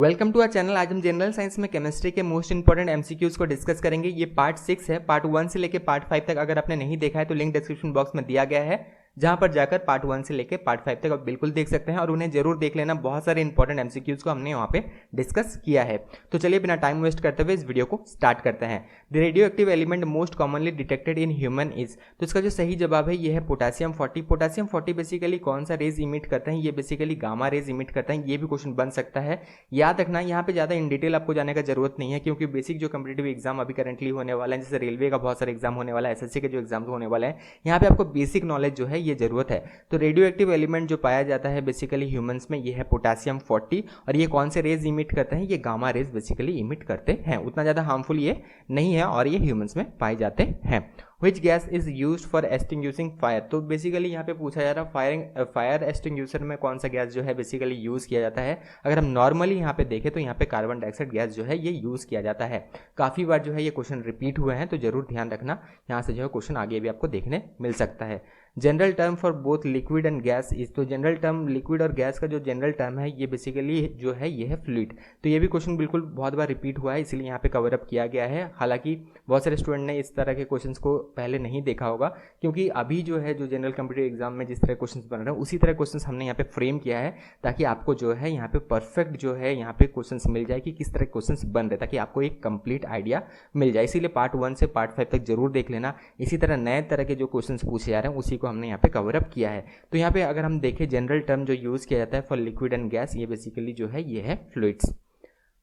Welcome to our channel. आज हम general science में केमिस्ट्री के मोस्ट इंपॉर्टेंट एमसीक्यूज को डिस्कस करेंगे। ये पार्ट 6 है। पार्ट 1 से लेकर पार्ट 5 तक अगर आपने नहीं देखा है तो लिंक डिस्क्रिप्शन बॉक्स में दिया गया है, जहां पर जाकर पार्ट 1 से लेकर पार्ट 5 तक आप बिल्कुल देख सकते हैं और उन्हें जरूर देख लेना। बहुत सारे इंपॉर्टेंट एमसीक्यूज को हमने वहां पे डिस्कस किया है। तो चलिए बिना टाइम वेस्ट करते हुए इस वीडियो को स्टार्ट करते हैं। The radio active element most commonly detected in human is, तो इसका जो सही जवाब है ये है पोटेशियम 40। पोटेशियम 40 बेसिकली कौन सा रेज इमिट करते हैं? ये बेसिकली गामा रेज इमिट करते हैं। ये भी क्वेश्चन बन सकता है। याद रखना यहाँ पे ज्यादा इन डिटेल आपको जाने का जरूरत नहीं है, क्योंकि बेसिक जो कॉम्पिटिटिव एग्जाम अभी करंटली होने वाला है, जैसे रेलवे का बहुत सारे एग्जाम होने वाला है, एसएससी के जो एग्जाम होने वाले हैं, यहाँ पे आपको बेसिक नॉलेज जो है ये जरूरत है। तो रेडियो एक्टिव एलिमेंट जो पाया जाता है बेसिकली ह्यूमंस में ये है पोटेशियम 40। और ये कौन से रेज इमिट करते हैं? ये गामा रेज बेसिकली इमिट करते हैं। उतना ज़्यादा हार्मफुल ये नहीं है और ये ह्यूमंस में पाए जाते हैं। Which gas is used for extinguishing fire? तो बेसिकली यहाँ पे पूछा जा रहा है फायर एक्सटिंग्यूशर में कौन सा गैस जो है बेसिकली यूज़ किया जाता है। अगर हम नॉर्मली यहाँ पे देखें तो यहाँ पे कार्बन डाइऑक्साइड गैस जो है ये यूज़ किया जाता है। काफ़ी बार जो है ये क्वेश्चन रिपीट हुए हैं, तो जरूर ध्यान रखना। यहाँ से जो है क्वेश्चन आगे भी आपको देखने मिल सकता है। General term for both liquid and gas is, तो जनरल टर्म लिक्विड और गैस का जो जनरल टर्म है ये बेसिकली जो है ये है फ्लूइड। तो ये भी क्वेश्चन बिल्कुल बहुत बार रिपीट हुआ है, इसलिए यहाँ पे कवर अप किया गया है। हालांकि बहुत सारे स्टूडेंट ने इस तरह के क्वेश्चंस को पहले नहीं देखा होगा, क्योंकि अभी जो है जो जनरल कॉम्पिटिटिव एग्जाम में जिस तरह क्वेश्चंस बन रहे हैं उसी तरह क्वेश्चंस हमने यहाँ पे फ्रेम किया है, ताकि आपको जो है यहाँ पे परफेक्ट जो है यहाँ पे क्वेश्चंस मिल जाए कि किस तरह क्वेश्चंस बन रहे हैं, ताकि आपको एक कंप्लीट आइडिया मिल जाए। इसीलिए पार्ट 1 से पार्ट 5 तक जरूर देख लेना। इसी तरह नए तरह के जो क्वेश्चंस पूछे जा रहे हैं उसी को हमने यहाँ पे कवर अप किया है। तो यहाँ पे अगर हम देखें जनरल टर्म जो यूज किया जाता है फॉर लिक्विड एंड गैस, ये बेसिकली जो है ये है fluids.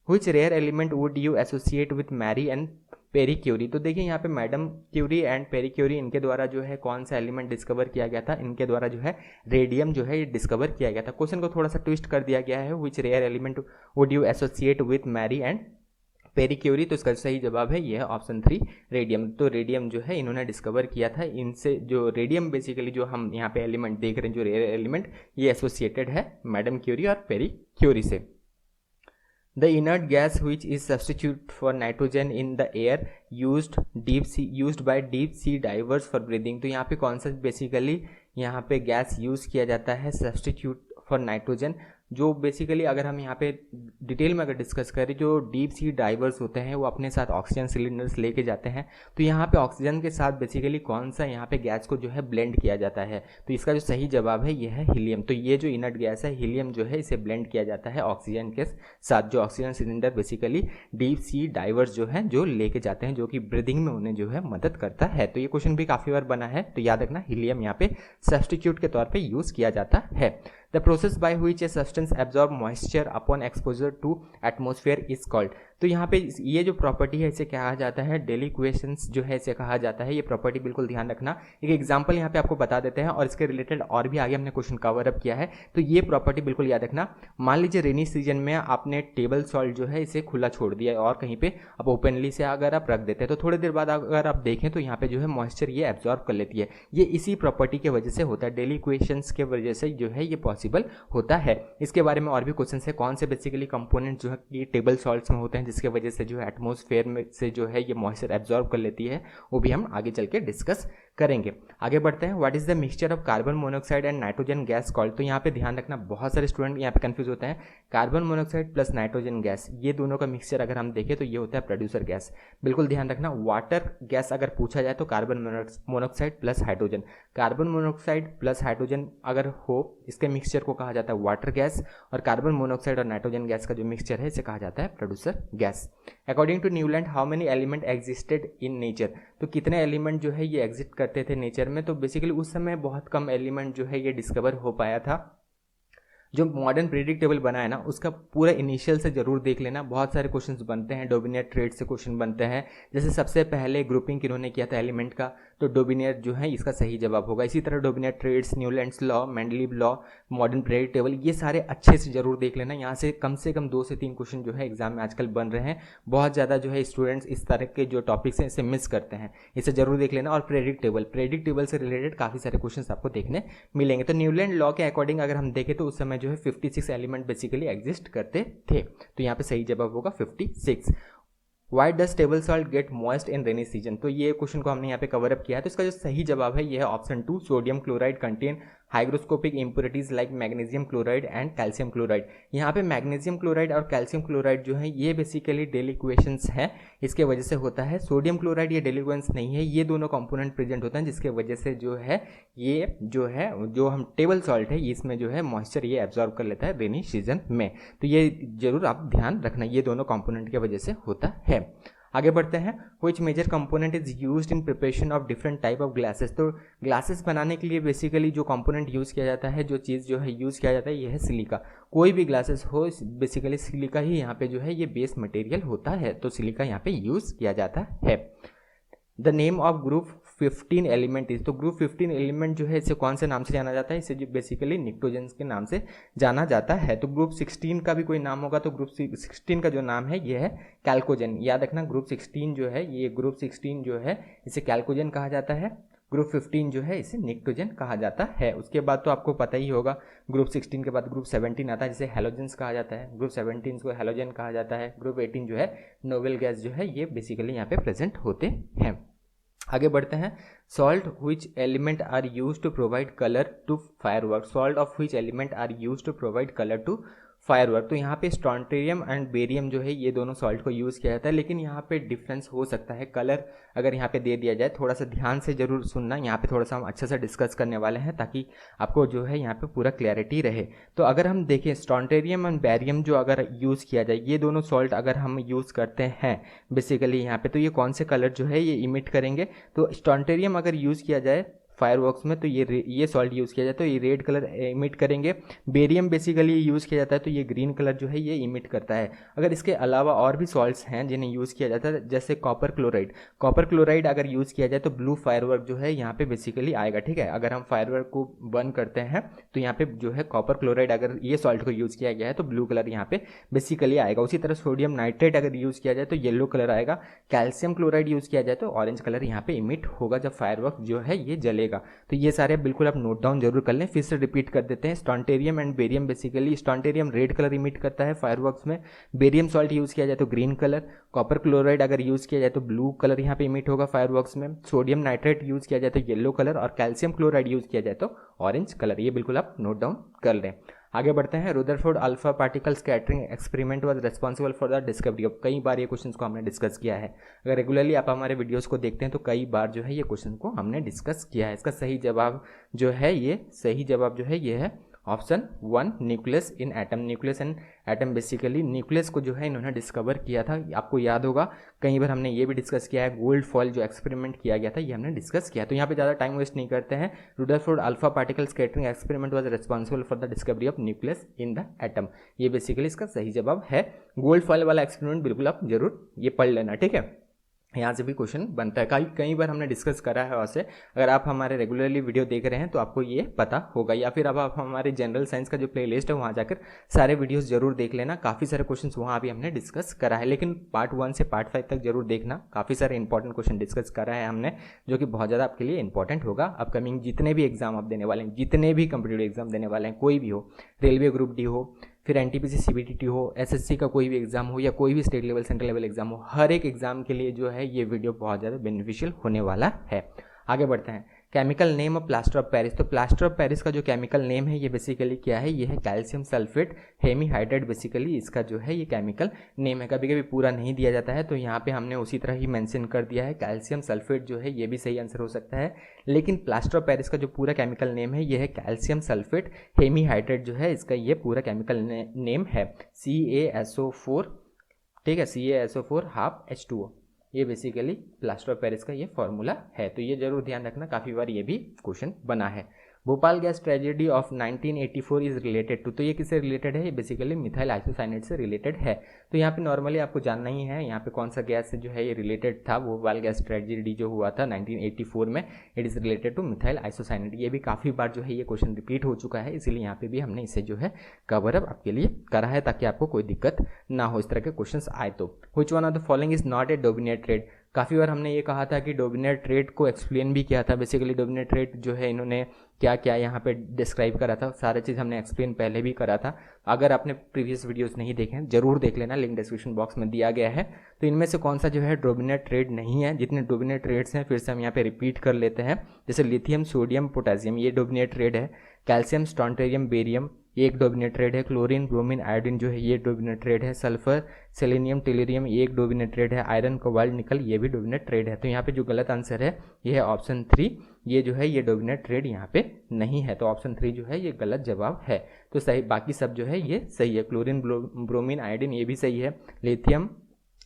Which rare element would you associate with Marie and Pierre Curie? तो देखिए यहाँ पे madam Curie and Pierre Curie, इनके द्वारा जो है कौन सा एलिमेंट डिस्कवर किया गया था? इनके द्वारा जो है रेडियम जो है ये डिस्कवर किया गया था। क्वेश्चन को थोड़ा सा ट्विस्ट कर दिया गया है। Which rare element would you associate with Marie and Pierre Curie? तो इसका सही जवाब है ये है ऑप्शन 3 रेडियम। तो रेडियम जो है इन्होंने डिस्कवर किया था। इनसे जो रेडियम बेसिकली जो हम यहाँ पे एलिमेंट देख रहे हैं, जो रेयर एलिमेंट, ये एसोसिएटेड है मैडम क्यूरी और पेरी क्यूरी से। The inert gas which is substitute for nitrogen in the air used by deep sea divers for breathing, तो यहाँ पे कौन सा बेसिकली यहाँ पे गैस यूज किया जाता है सब्सटीट्यूट फॉर नाइट्रोजन? जो बेसिकली अगर हम यहाँ पे डिटेल में अगर डिस्कस करें, जो डीप सी डाइवर्स होते हैं वो अपने साथ ऑक्सीजन सिलेंडर्स लेके जाते हैं। तो यहाँ पे ऑक्सीजन के साथ बेसिकली कौन सा यहाँ पे गैस को जो है ब्लेंड किया जाता है? तो इसका जो सही जवाब है ये है हीलियम। तो ये जो इनर्ट गैस है हीलियम जो है इसे ब्लेंड किया जाता है ऑक्सीजन के साथ। जो oxygen cylinder basically deep sea diverse जो है जो लेके जाते हैं, जो कि ब्रीदिंग में उन्हें जो है मदद करता है। तो ये क्वेश्चन भी काफ़ी बार बना है, तो याद रखना हीलियम यहाँ पे सब्सटीट्यूट के तौर पर यूज़ किया जाता है। The process by which a substance absorb moisture upon exposure to atmosphere is called, तो यहाँ पे ये जो प्रॉपर्टी है इसे कहा जाता है डेलिक्वेशंस जो है इसे कहा जाता है। ये प्रॉपर्टी बिल्कुल ध्यान रखना। एक एग्जांपल यहाँ पे आपको बता देते हैं और इसके रिलेटेड और भी आगे हमने क्वेश्चन कवर अप किया है। तो ये प्रॉपर्टी बिल्कुल याद रखना। मान लीजिए रेनी सीजन में आपने टेबल सॉल्ट जो है इसे खुला छोड़ दिया और कहीं पे आप ओपनली से अगर आप रख देते हैं, तो थोड़ी देर बाद अगर आप देखें तो यहाँ पे जो है मॉइस्चर ये एब्जॉर्ब कर लेती है। ये इसी प्रॉपर्टी की वजह से होता है, डेलिक्वेशंस के वजह से जो है ये पॉसिबल होता है। इसके बारे में और भी क्वेश्चन है, कौन से बेसिकली कंपोनेंट जो है ये टेबल सॉल्ट्स में होते हैं जिसके वजह से जो है एटमॉस्फेयर में से जो है ये मॉइस्चर एब्जॉर्ब कर लेती है, वो भी हम आगे चल के डिस्कस करेंगे। आगे बढ़ते हैं। What is the mixture of carbon monoxide and nitrogen gas called? तो यहाँ पे ध्यान रखना, बहुत सारे स्टूडेंट यहाँ पे कंफ्यूज होते हैं। Carbon monoxide plus nitrogen gas, ये दोनों का मिक्सचर अगर हम देखें तो ये होता है प्रोड्यूसर गैस। बिल्कुल ध्यान रखना, वाटर गैस अगर पूछा जाए तो carbon monoxide plus hydrogen. Carbon monoxide plus hydrogen अगर हो, इसके मिक्सचर को कहा जाता है वाटर गैस। और कार्बन मोनोऑक्साइड और नाइट्रोजन गैस का जो मिक्सचर है इसे कहा जाता है producer gas. According to Newland how many element existed in nature? तो कितने एलिमेंट जो है ये एग्जिस्ट करते थे नेचर में? तो बेसिकली उस समय बहुत कम एलिमेंट जो है ये डिस्कवर हो पाया था। जो मॉडर्न पीरियोडिक टेबल बना है ना, उसका पूरा इनिशियल से जरूर देख लेना। बहुत सारे क्वेश्चंस बनते हैं, डोबिनियर ट्रेड से क्वेश्चन बनते हैं। जैसे सबसे पहले ग्रुपिंग किन्होंने किया था एलिमेंट का, तो डोबिनियर जो है इसका सही जवाब होगा। इसी तरह Dobereiner triads, Newlands law, Mendeleev law, modern periodic table, ये सारे अच्छे से जरूर देख लेना। यहाँ से कम 2 से 3 क्वेश्चन जो है एग्जाम में आजकल बन रहे हैं। बहुत ज़्यादा जो है स्टूडेंट्स इस तरह के जो टॉपिक्स हैं इसे मिस करते हैं, इसे जरूर देख लेना। और पीरियोडिक टेबल से रिलेटेड काफ़ी सारे क्वेश्चन आपको देखने मिलेंगे। तो न्यूलैंड लॉ के अकॉर्डिंग अगर हम देखें तो उस समय जो है 56 एलिमेंट बेसिकली एग्जिस्ट करते थे। तो यहाँ पे सही जवाब होगा 56। Why does table salt get moist in rainy season? तो ये क्वेश्चन को हमने यहाँ पे कवर अप किया है। तो इसका जो सही जवाब है ये है option 2 sodium chloride contain hygroscopic impurities like magnesium chloride and calcium chloride. यहाँ पे मैग्नीशियम क्लोराइड और कैल्शियम क्लोराइड जो है ये बेसिकली डेलिक्वेशंस हैं, इसके वजह से होता है। सोडियम क्लोराइड ये डेलिक्वेंस नहीं है, ये दोनों कंपोनेंट प्रेजेंट होते हैं जिसके वजह से जो है ये जो हम टेबल सॉल्ट है इसमें जो है मॉइस्चर ये एब्जॉर्ब कर लेता है रेनी सीजन में। तो ये जरूर आप ध्यान रखना, ये दोनों कंपोनेंट की वजह से होता है। आगे बढ़ते हैं। Which major component is used in preparation of different type of glasses. तो ग्लासेस बनाने के लिए बेसिकली जो कंपोनेंट यूज़ किया जाता है, जो चीज़ जो है यूज़ किया जाता है, ये है सिलिका। कोई भी ग्लासेस हो बेसिकली सिलिका ही यहाँ पे जो है ये बेस मटेरियल होता है, तो सिलिका यहाँ पे यूज़ किया जाता है। The name of group 15 element is. तो ग्रुप 15 एलिमेंट जो है इसे कौन से नाम से जाना जाता है, इसे जो बेसिकली निक्टोजेंस के नाम से जाना जाता है। तो ग्रुप 16 का भी कोई नाम होगा, तो ग्रुप 16 का जो नाम है ये है कैल्कोजेन। याद रखना, ग्रुप 16 जो है ये ग्रुप 16 जो है इसे कैल्कोजेन कहा जाता है, ग्रुप 15 जो है इसे निक्टोजेन कहा जाता है। उसके बाद तो आपको पता ही होगा, ग्रुप 16 के बाद ग्रुप 17 आता है जिसे हेलोजेंस कहा जाता है, ग्रुप 17 को हेलोजन कहा जाता है। ग्रुप 18 जो है नोबेल गैस जो है ये बेसिकली यहाँ पे प्रेजेंट होते हैं। आगे बढ़ते हैं। Salt which element are use to provide colour to firework. Salt of which element are use to provide colour to firework. तो यहाँ पे स्ट्रॉन्टेरियम एंड बेरियम जो है ये दोनों सॉल्ट को यूज़ किया जाता है, लेकिन यहाँ पे डिफरेंस हो सकता है। कलर अगर यहाँ पे दे दिया जाए, थोड़ा सा ध्यान से जरूर सुनना, यहाँ पे थोड़ा सा हम अच्छे से डिस्कस करने वाले हैं ताकि आपको जो है यहाँ पे पूरा क्लैरिटी रहे। तो अगर हम देखें स्ट्रॉन्टेरियम एंड बेरियम जो अगर यूज़ किया जाए, ये दोनों सॉल्ट अगर हम यूज़ करते हैं बेसिकली यहाँ पे, तो ये कौन से कलर जो है ये इमिट करेंगे। तो स्ट्रॉन्टेरियम अगर यूज़ किया जाए फायरवर्क्स में तो ये सॉल्ट यूज़ किया जाता है तो ये रेड कलर इमिट करेंगे। बेरियम बेसिकली यूज़ किया जाता है तो ये ग्रीन कलर जो है ये इमिट करता है। अगर इसके अलावा और भी सॉल्ट्स हैं जिन्हें यूज़ किया जाता है, जैसे कॉपर क्लोराइड अगर यूज़ किया जाए तो ब्लू फायरवर्क जो है यहाँ पे बेसिकली आएगा। ठीक है, अगर हम फायरवर्क को बर्न करते हैं तो यहाँ पे जो है कॉपर क्लोराइड अगर ये सॉल्ट को यूज़ किया गया है तो ब्लू कलर यहाँ पे बेसिकली आएगा। उसी तरह सोडियम नाइट्रेट अगर यूज़ किया जाए तो येलो कलर आएगा। कैल्शियम क्लोराइड यूज़ किया जाए तो ऑरेंज कलर यहाँ पे इमिट होगा जब फायरवर्क जो है ये जलेगा। तो ये सारे बिल्कुल आप नोट डाउन जरूर कर लें। फिर से रिपीट कर देते हैं। Strontium and barium, basically strontium red colour emit करता है फायरवर्क्स में, बेरियम सॉल्ट यूज़ किया जाए तो ग्रीन कलर, कॉपर क्लोराइड अगर यूज़ किया जाए तो ब्लू कलर यहाँ पे इमिट होगा फायरवर्क्स में, सोडियम नाइट्रेट यूज़ किया जाए तो येलो कलर, और कैल्शियम क्लोराइड यूज़ किया जाए तो ऑरेंज कलर। ये बिल्कुल आप नोट डाउन कर लें। आगे बढ़ते हैं। Rutherford alpha particle scattering experiment was responsible for the discovery of. कई बार ये क्वेश्चन को हमने डिस्कस किया है, अगर रेगुलरली आप हमारे वीडियोस को देखते हैं तो कई बार जो है ये क्वेश्चन को हमने डिस्कस किया है। इसका सही जवाब जो है ये है option 1, nucleus in atom. Nucleus in atom, basically nucleus को जो है इन्होंने डिस्कवर किया था। आपको याद होगा कई बार हमने ये भी डिस्कस किया है, गोल्ड फॉइल जो एक्सपेरिमेंट किया गया था ये हमने डिस्कस किया। तो यहाँ पे ज़्यादा टाइम वेस्ट नहीं करते हैं। Rutherford alpha particle scattering experiment was responsible for the discovery of nucleus in the atom. ये बेसिकली इसका सही जवाब है। गोल्ड फॉइल वाला एक्सपेरिमेंट बिल्कुल आप जरूर ये पढ़ लेना, ठीक है। यहाँ से भी क्वेश्चन बनता है, कई बार हमने डिस्कस करा है वैसे। अगर आप हमारे रेगुलरली वीडियो देख रहे हैं तो आपको ये पता होगा, या फिर अब आप हमारे जनरल साइंस का जो प्लेलिस्ट है वहाँ जाकर सारे वीडियोस जरूर देख लेना। काफ़ी सारे क्वेश्चंस वहाँ भी हमने डिस्कस करा है, लेकिन पार्ट 1 से पार्ट 5 तक जरूर देखना। काफ़ी सारे इंपॉर्टेंट क्वेश्चन डिस्कस करा है हमने, जो कि बहुत ज़्यादा आपके लिए इंपॉर्टेंट होगा। अपकमिंग जितने भी एग्जाम आप देने वाले हैं, जितने भी कॉम्पिटिटिव एग्जाम देने वाले हैं, कोई भी हो, रेलवे ग्रुप डी हो, फिर एनटीपीसी सीबीटीटी हो, एसएससी का कोई भी एग्जाम हो, या कोई भी state level central level exam हो, हर एक एग्जाम के लिए जो है ये वीडियो बहुत ज़्यादा बेनिफिशियल होने वाला है। आगे बढ़ते हैं। Chemical name of plaster of Paris. तो प्लास्टर ऑफ पेरिस का जो केमिकल नेम है ये बेसिकली क्या है, ये है कैल्शियम सल्फेट हेमीहाइड्रेट, बेसिकली इसका जो है ये केमिकल नेम है। कभी कभी पूरा नहीं दिया जाता है तो यहाँ पे हमने उसी तरह ही मेंशन कर दिया है। कैल्शियम सल्फेट जो है ये भी सही आंसर हो सकता है, लेकिन प्लास्टर ऑफ पेरिस का जो पूरा केमिकल नेम है ये है कैल्शियम सल्फेट हेमीहाइड्रेट जो है इसका ये पूरा केमिकल नेम है CaSO4, ठीक है, CaSO4 हाफ H2O। ये बेसिकली प्लास्टर ऑफ पेरिस का ये फॉर्मूला है, तो ये जरूर ध्यान रखना, काफ़ी बार ये भी क्वेश्चन बना है। Bhopal gas tragedy of 1984 is related to. तो ये किससे रिलेटेड है, ये बेसिकली मिथाइल आइसोसाइनेट से रिलेटेड है। तो यहाँ पे नॉर्मली आपको जानना ही है यहाँ पे कौन सा गैस से जो है ये रिलेटेड था। भोपाल गैस ट्रेजेडी जो हुआ था 1984 में, it is related two methyl isocyanate. ये भी काफ़ी बार जो है ये क्वेश्चन रिपीट हो चुका है, इसीलिए यहाँ पे भी हमने इसे जो है कवर अप आपके लिए करा है ताकि आपको कोई दिक्कत ना हो इस तरह के क्वेश्चन आए तो। Which one of the following is not a dominated. काफ़ी बार हमने ये कहा था कि डोमिनेट रेट को एक्सप्लेन भी किया था। बेसिकली डोमिनेट रेट जो है इन्होंने क्या क्या यहाँ पे डिस्क्राइब करा था, सारा चीज़ हमने एक्सप्लेन पहले भी करा था। अगर आपने प्रीवियस वीडियोस नहीं देखे हैं ज़रूर देख लेना, लिंक डिस्क्रिप्शन बॉक्स में दिया गया है। तो इनमें से कौन सा जो है डोमिनेट रेट नहीं है, जितने डोमिनेट रेट्स हैं फिर से हम यहाँ पे रिपीट कर लेते हैं। जैसे लिथियम, सोडियम, पोटेशियम ये डोमिनेट रेट है। कैल्शियम, स्ट्रॉन्टेरियम, बेरियम ये एक डोमिनेट रेट है। क्लोरीन, ब्रोमीन, आयोडीन जो है ये डोमिनेट रेट है। सल्फर, सेलेनियम, टेलुरियम ये एक डोमिनेट रेट है। आयरन, कोबाल्ट, निकल ये भी डोमिनेट रेट है। तो यहाँ पे जो गलत आंसर है ये है ऑप्शन 3, ये जो है ये डोमिनेट रेट यहाँ पे नहीं है। तो ऑप्शन 3 जो है ये गलत जवाब है। तो सही, बाकी सब जो है ये सही है। क्लोरीन, ब्रोमीन, आयोडीन ये भी सही है। लिथियम,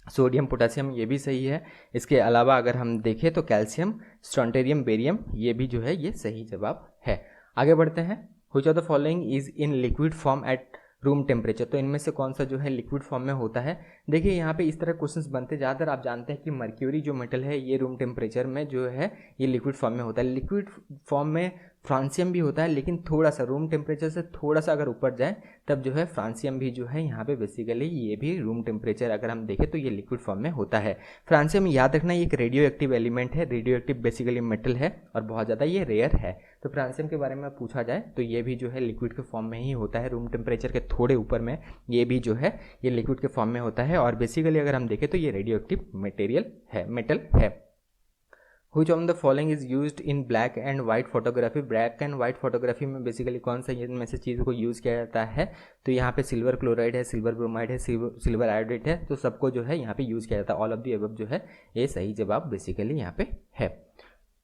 सोडियम, पोटेशियम ये भी सही है। इसके अलावा अगर हम देखें तो कैल्शियम, स्ट्रॉन्टेरियम, बेरियम ये भी जो है ये सही जवाब है। आगे बढ़ते हैं। Which of the following is in liquid form at room temperature. तो इनमें से कौन सा जो है लिक्विड फॉर्म में होता है। देखिए यहाँ पे इस तरह क्वेश्चंस बनते ज़्यादातर आप जानते हैं कि मर्क्यूरी जो मेटल है ये रूम टेम्परेचर में जो है ये लिक्विड फॉर्म में होता है। लिक्विड फॉर्म में फ्रांसियम भी होता है, लेकिन थोड़ा सा रूम टेम्परेचर से थोड़ा सा अगर ऊपर जाए तब जो है फ्रांसियम भी जो है यहाँ पे बेसिकली ये भी रूम टेम्परेचर अगर हम देखें तो ये लिक्विड फॉर्म में होता है। फ्रांसियम याद रखना ये एक रेडियो एक्टिव एलिमेंट है, रेडियो एक्टिव बेसिकली मेटल है और बहुत ज़्यादा ये रेयर है। तो फ्रांसियम के बारे में पूछा जाए तो ये भी जो है लिक्विड के फॉर्म में ही होता है, रूम टेम्परेचर के थोड़े ऊपर में ये भी जो है ये लिक्विड के फॉर्म में होता है और बेसिकली अगर हम देखें तो ये रेडियो एक्टिव मटेरियल है, मेटल है। Which of the following is used in black and white photography। Black and white photography में बेसिकली कौन सा इनमें से चीज़ को यूज़ किया जाता है। तो यहाँ पे सिल्वर क्लोराइड है, सिल्वर ब्रोमाइड है, सिल्वर आयोडेट है। तो सबको जो है यहाँ पे यूज़ किया जाता है। ऑल ऑफ दी अबव जो है ये सही जवाब बेसिकली यहाँ पे है।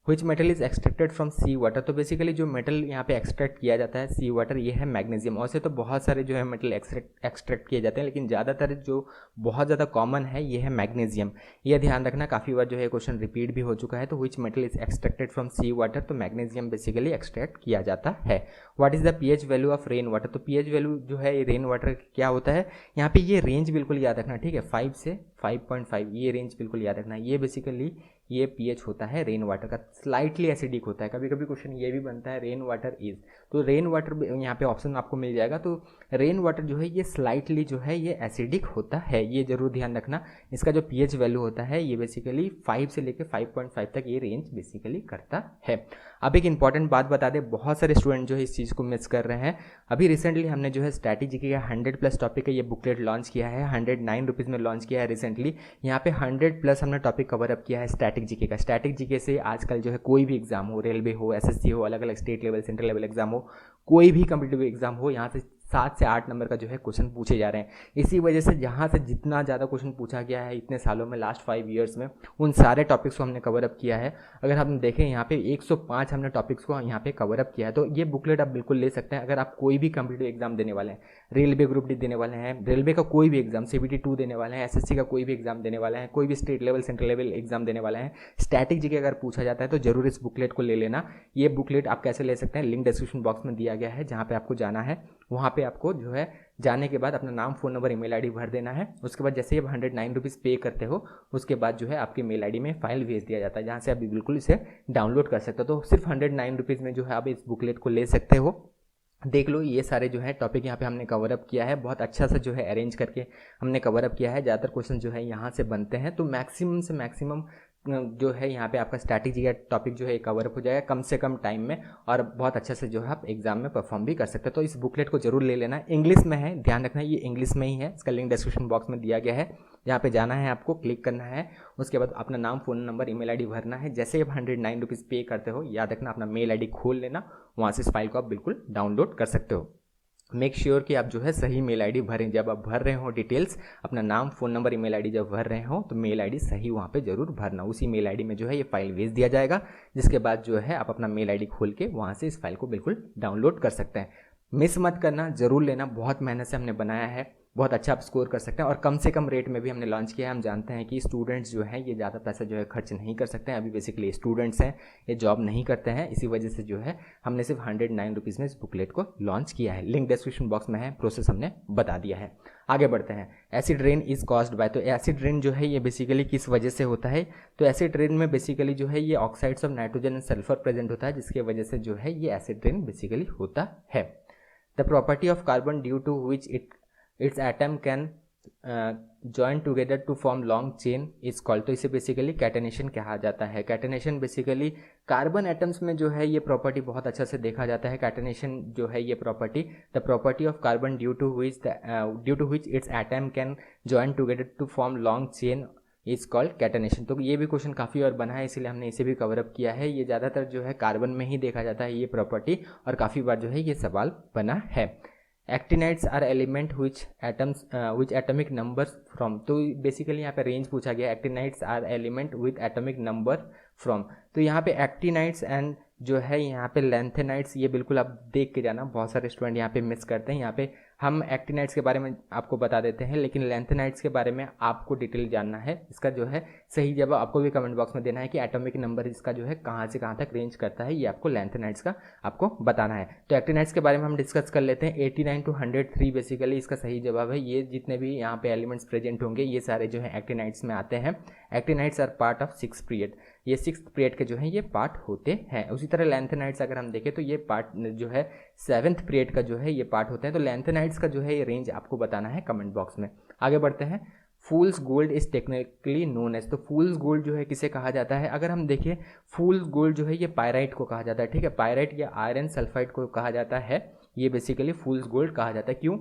Which metal is extracted from sea water। तो बेसिकली जो मेटल यहाँ पे एक्सट्रैक्ट किया जाता है सी वाटर ये है मैग्नीशियम। और से तो बहुत सारे जो है मेटल एक्सट्रैक्ट किए जाते हैं, लेकिन ज़्यादातर जो बहुत ज़्यादा कॉमन है ये है मैग्नीशियम। ये ध्यान रखना, काफ़ी बार जो है क्वेश्चन रिपीट भी हो चुका है। तो which metal is extracted from sea water, तो मैग्नीशियम बेसिकली एक्सट्रैक्ट किया जाता है। What is the pH value of rain water. तो पीएच वैल्यू जो है रेन वाटर क्या होता है, यहाँ पे ये रेंज बिल्कुल याद रखना, ठीक है, 5 से 5.5 ये रेंज बिल्कुल याद रखना। ये बेसिकली ये पीएच होता है रेन वाटर का, स्लाइटली एसिडिक होता है। कभी कभी क्वेश्चन ये भी बनता है रेन वाटर इज, तो रेन वाटर यहाँ पे ऑप्शन आपको मिल जाएगा। तो रेन वाटर जो है ये स्लाइटली जो है ये एसिडिक होता है, ये जरूर ध्यान रखना। इसका जो पीएच वैल्यू होता है ये बेसिकली 5 से लेकर 5.5 तक ये रेंज बेसिकली करता है। अब एक इंपॉर्टेंट बात बता दें, बहुत सारे स्टूडेंट जो है इस चीज़ को मिस कर रहे हैं। अभी रिसेंटली हमने जो है स्टैटिक जीके का 100+ टॉपिक का ये बुकलेट लॉन्च किया है, 109 रुपीज़ में लॉन्च किया है रिसेंटली। यहाँ पे 100+ हमने टॉपिक कवर अप किया है स्टैटिक जीके का। स्टैटिक जीके से आजकल जो है कोई भी एग्जाम हो, रेलवे हो, एसएससी हो, अलग अलग state level, central level exam हो, कोई भी कॉम्पिटिटिव एग्जाम हो, यहाँ से 7 से 8 नंबर का जो है क्वेश्चन पूछे जा रहे हैं। इसी वजह से जहाँ से जितना ज़्यादा क्वेश्चन पूछा गया है इतने सालों में, लास्ट 5 ईयर्स में, उन सारे टॉपिक्स को हमने कवर अप किया है। अगर हम देखें यहाँ पे 105 हमने टॉपिक्स को यहाँ पे कवर अप किया है। तो ये बुकलेट आप बिल्कुल ले सकते हैं अगर आप कोई भी कॉम्पिटिटिव एग्जाम देने वाले हैं, रेलवे ग्रुप डी देने वाले हैं, रेलवे का कोई भी एग्जाम, CBT 2 देने वाले हैं, SSC का कोई भी एग्जाम देने वाले हैं, कोई भी state level, central level exam देने वाले हैं, स्टैटिक जीके अगर पूछा जाता है तो जरूर इस बुकलेट को ले लेना। ये बुकलेट आप कैसे ले सकते हैं, लिंक डिस्क्रिप्शन बॉक्स में दिया गया है, जहाँ पे आपको जाना है वहाँ पे आपको जो है जाने के बाद अपना नाम, फ़ोन नंबर, ईमेल आईडी भर देना है। उसके बाद जैसे ही आप 109 रुपीज़ पे करते हो उसके बाद जो है आपकी मेल आईडी में फाइल भेज दिया जाता है, जहाँ से आप बिल्कुल इसे डाउनलोड कर सकते हो। तो सिर्फ 109 रुपीज़ में जो है आप इस बुकलेट को ले सकते हो। देख लो ये सारे जो है टॉपिक यहाँ पे हमने कवर अप किया है, बहुत अच्छा सा जो है अरेंज करके हमने कवर अप किया है। ज़्यादातर क्वेश्चन जो है यहाँ से बनते हैं, तो मैक्सिमम से मैक्सिमम जो है यहाँ पे आपका स्ट्रैटेजी का टॉपिक जो है कवर अप हो जाएगा कम से कम टाइम में, और बहुत अच्छे से जो है आप एग्जाम में परफॉर्म भी कर सकते हो। तो इस बुकलेट को जरूर ले लेना, इंग्लिश में है, ध्यान रखना ये इंग्लिश में ही है। इसका लिंक डिस्क्रिप्शन बॉक्स में दिया गया है, यहाँ पे जाना है आपको, क्लिक करना है, उसके बाद अपना नाम, फ़ोन नंबर, ईमेल आईडी भरना है। जैसे आप 109 रुपीज़ पे करते हो, याद रखना अपना मेल आईडी खोल लेना, वहाँ से इस फाइल को आप बिल्कुल डाउनलोड कर सकते हो। मेक श्योर कि आप जो है सही मेल आईडी भरें। जब आप भर रहे हो डिटेल्स, अपना नाम, फ़ोन नंबर, ईमेल आईडी जब भर रहे हो तो मेल आईडी सही वहाँ पे जरूर भरना। उसी मेल आईडी में जो है ये फाइल भेज दिया जाएगा, जिसके बाद जो है आप अपना मेल आईडी खोल के वहाँ से इस फाइल को बिल्कुल डाउनलोड कर सकते हैं। मिस मत करना, ज़रूर लेना, बहुत मेहनत से हमने बनाया है, बहुत अच्छा आप स्कोर कर सकते हैं और कम से कम रेट में भी हमने लॉन्च किया है। हम जानते हैं कि स्टूडेंट्स जो हैं ये ज़्यादा पैसा जो है खर्च नहीं कर सकते हैं, अभी बेसिकली स्टूडेंट्स हैं, ये जॉब नहीं करते हैं, इसी वजह से जो है हमने सिर्फ 109 रुपीज़ में इस बुकलेट को लॉन्च किया है। लिंक डिस्क्रिप्शन बॉक्स में है, प्रोसेस हमने बता दिया है। आगे बढ़ते हैं। Acid rain is caused by, तो एसिड रेन जो है ये बेसिकली किस वजह से होता है, तो एसिड रेन में बेसिकली जो है ये oxides of nitrogen and sulphur present होता है, जिसके वजह से जो है ये एसिड रेन बेसिकली होता है। The property of carbon due to which its atom can join together to form long chain is called, तो इसे बेसिकली कैटेनेशन कहा जाता है। कैटेनेशन बेसिकली कार्बन एटम्स में जो है ये प्रॉपर्टी बहुत अच्छा से देखा जाता है। कैटेनेशन जो है ये property, the property of carbon due to which its atom can join together to form long chain is called catenation. तो ये भी क्वेश्चन काफ़ी और बना है, इसीलिए हमने इसे भी कवर अप किया है। ये ज़्यादातर जो है कार्बन में ही देखा जाता है ये प्रॉपर्टी, और काफ़ी बार जो है ये सवाल बना है। Actinides are element which atomic number from, तो बेसिकली यहाँ पे रेंज पूछा गया। Actinides are element with atomic number from, तो यहाँ पे एक्टिनाइड्स एंड जो है यहाँ पे लैंथेनाइड्स, ये बिल्कुल आप देख के जाना, बहुत सारे स्टूडेंट यहाँ पे मिस करते हैं। यहाँ पे हम एक्टिनाइड्स के बारे में आपको बता देते हैं, लेकिन लैंथेनाइड्स के बारे में आपको डिटेल जानना है। इसका जो है सही जवाब आपको भी कमेंट बॉक्स में देना है कि एटॉमिक नंबर इसका जो है कहाँ से कहाँ तक रेंज करता है, ये आपको लैंथेनाइड्स का आपको बताना है। तो एक्टिनाइड्स के बारे में हम डिस्कस कर लेते हैं। 89 to 103 बेसिकली इसका सही जवाब है। ये जितने भी यहाँ पे एलिमेंट्स प्रेजेंट होंगे ये सारे जो है एक्टिनाइड्स में आते हैं। Actinides are part of 6th period, ये 6th पीरियड के जो है ये पार्ट होते हैं। उसी तरह लैंथेनाइड्स अगर हम देखें तो ये पार्ट जो है 7th पीरियड का जो है ये पार्ट होते हैं। तो लैंथेनाइड्स का जो है ये रेंज आपको बताना है कमेंट बॉक्स में। आगे बढ़ते हैं। Fool's gold is technically known as, तो फूल्स गोल्ड जो है किसे कहा जाता है? अगर हम देखें फूल्स गोल्ड जो है ये पायराइट को कहा जाता है, ठीक है। पायराइट या आयरन सल्फाइड को कहा जाता है, ये बेसिकली फूल्स गोल्ड कहा जाता है। क्यों?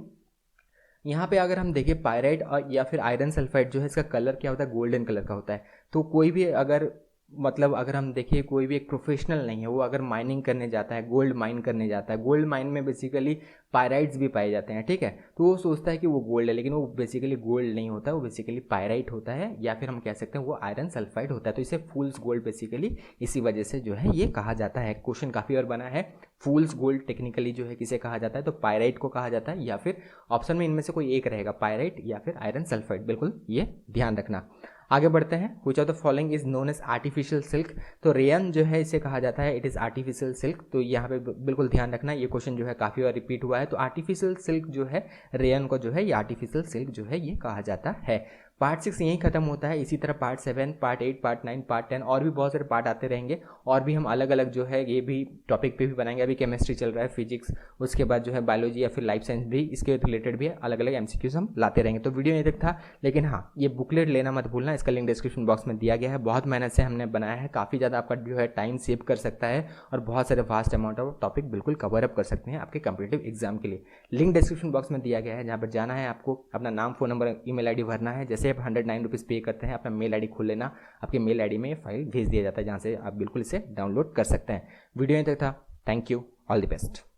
यहाँ पे अगर हम देखें पायराइट और या फिर आयरन सल्फाइड जो है इसका कलर क्या होता है? गोल्डन कलर का होता है। तो कोई भी अगर अगर हम देखिए कोई भी एक प्रोफेशनल नहीं है, वो अगर माइनिंग करने जाता है, गोल्ड माइन करने जाता है, गोल्ड माइन में बेसिकली पायराइट्स भी पाए जाते हैं, ठीक है। तो वो सोचता है कि वो गोल्ड है, लेकिन वो बेसिकली गोल्ड नहीं होता, वो बेसिकली पायराइट होता है, या फिर हम कह सकते हैं वो आयरन सल्फाइड होता है। तो इसे फूल्स गोल्ड बेसिकली इसी वजह से जो है ये कहा जाता है। क्वेश्चन काफ़ी और बना है। फूल्स गोल्ड टेक्निकली जो है किसे कहा जाता है? तो पायराइट को कहा जाता है, या फिर ऑप्शन में इनमें से कोई एक रहेगा, पायराइट या फिर आयरन सल्फाइड, बिल्कुल ये ध्यान रखना। आगे बढ़ते हैं। Which of the following is known as artificial silk, तो रेयन जो है इसे कहा जाता है, इट इज़ आर्टिफिशियल सिल्क। तो यहाँ पे बिल्कुल ध्यान रखना, ये क्वेश्चन जो है काफ़ी बार रिपीट हुआ है। तो आर्टिफिशियल सिल्क जो है रेयन को जो है ये आर्टिफिशियल सिल्क जो है ये कहा जाता है। पार्ट 6 यहीं खत्म होता है। इसी तरह पार्ट 7, पार्ट 8, पार्ट 9, पार्ट 10 और भी बहुत सारे पार्ट आते रहेंगे, और भी हम अलग अलग जो है ये भी टॉपिक पे भी बनाएंगे। अभी केमिस्ट्री चल रहा है, फिजिक्स, उसके बाद जो है बायोलॉजी या फिर लाइफ साइंस भी इसके रिलेटेड भी अलग अलग एमसीक्यूज हम लाते रहेंगे। तो वीडियो नहीं तक था, लेकिन हाँ ये बुकलेट लेना मत भूलना, इसका लिंक डिस्क्रिप्शन बॉक्स में दिया गया है। बहुत मेहनत से हमने बनाया है, काफ़ी ज़्यादा आपका जो है टाइम सेव कर सकता है, और बहुत सारे वास्ट अमाउंट ऑफ टॉपिक बिल्कुल कवर अप कर सकते हैं आपके कॉम्पिटिटिव एग्जाम के लिए। लिंक डिस्क्रिप्शन बॉक्स में दिया गया है, जहाँ पर जाना है आपको, अपना नाम, फोन नंबर, ईमेल आईडी भरना है। जैसे आप 109 रुपीज़ पे करते हैं, अपना मेल आईडी खोल लेना, आपके मेल आईडी में ये फाइल भेज दिया जाता है, जहाँ से आप बिल्कुल इसे डाउनलोड कर सकते हैं। वीडियो यहीं तक था। Thank you, all the best.